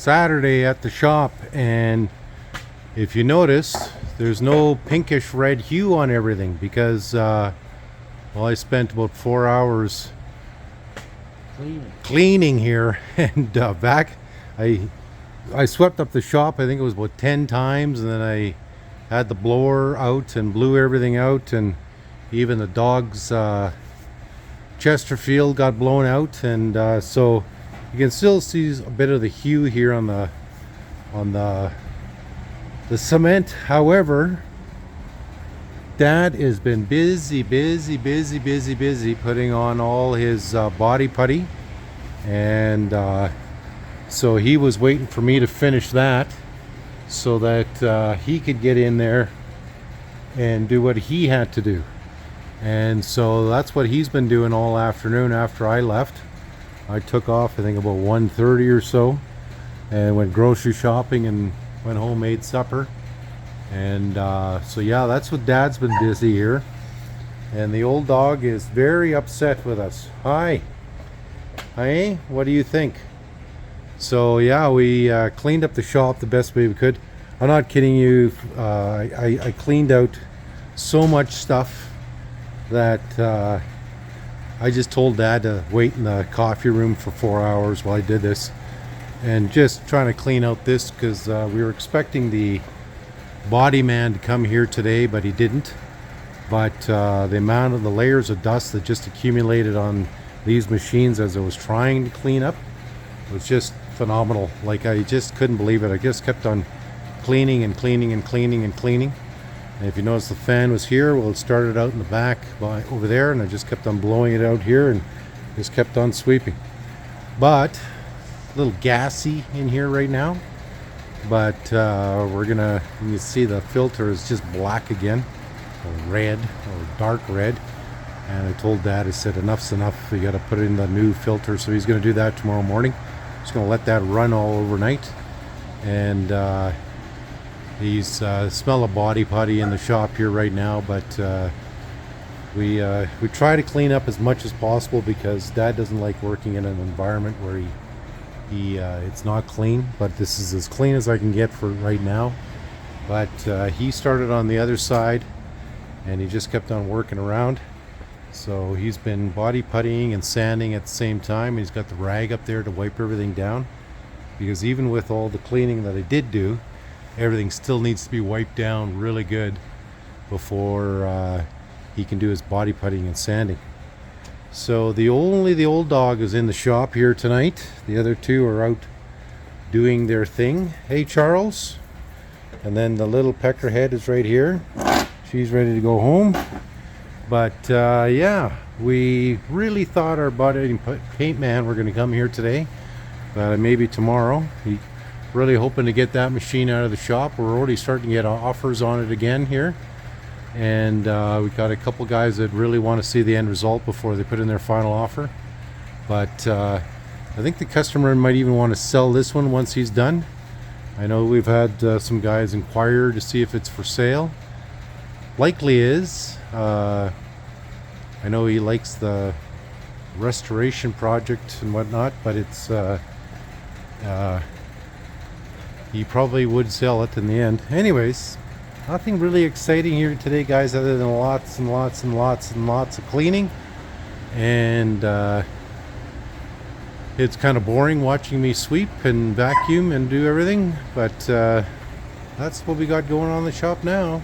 Saturday at the shop, and if you notice, there's no pinkish red hue on everything because well, I spent about 4 hours cleaning here and back I swept up the shop. I think it was about 10 times, and then I had the blower out and blew everything out, and even the dog's Chesterfield got blown out, and so you can still see a bit of the hue here on the cement. However, Dad has been busy putting on all his body putty, and so he was waiting for me to finish that so that he could get in there and do what he had to do. And so that's what he's been doing all afternoon. After I left, I took off I think about 1:30 or so and went grocery shopping and went home, made supper. And so yeah, that's what Dad's been busy here. And the old dog is very upset with us. Hi. Hey, what do you think? So yeah, we cleaned up the shop the best way we could. I'm not kidding you. I cleaned out so much stuff that I just told Dad to wait in the coffee room for 4 hours while I did this, and just trying to clean out this because we were expecting the body man to come here today, but he didn't. But the amount of the layers of dust that just accumulated on these machines as I was trying to clean up was just phenomenal. Like, I just couldn't believe it. I just kept on cleaning and cleaning and cleaning and cleaning. And if you notice, the fan was here. Well, it started out in the back over there, and I just kept on blowing it out here and just kept on sweeping. But a little gassy in here right now. But we're gonna, you see the filter is just black again, or red, or dark red. And I told Dad, I said, enough's enough. We got to put in the new filter. So he's going to do that tomorrow morning. He's going to let that run all overnight. And he's smell a body putty in the shop here right now. But we try to clean up as much as possible because Dad doesn't like working in an environment where it's not clean. But this is as clean as I can get for right now. But he started on the other side, and he just kept on working around. So he's been body puttying and sanding at the same time. He's got the rag up there to wipe everything down, because even with all the cleaning that I did do, everything still needs to be wiped down really good before he can do his body puttying and sanding. So only the old dog is in the shop here tonight. The other two are out doing their thing. Hey, Charles. And then the little peckerhead is right here. She's ready to go home. But yeah, we really thought our body paint man were going to come here today, maybe tomorrow. He really hoping to get that machine out of the shop. We're already starting to get offers on it again here, and we got a couple guys that really want to see the end result before they put in their final offer. But I think the customer might even want to sell this one once he's done. I know we've had some guys inquire to see if it's for sale. Likely is. I know he likes the restoration project and whatnot, but it's he probably would sell it in the end. Anyways, nothing really exciting here today, guys, other than lots and lots and lots and lots of cleaning. And it's kind of boring watching me sweep and vacuum and do everything, but that's what we got going on in the shop now.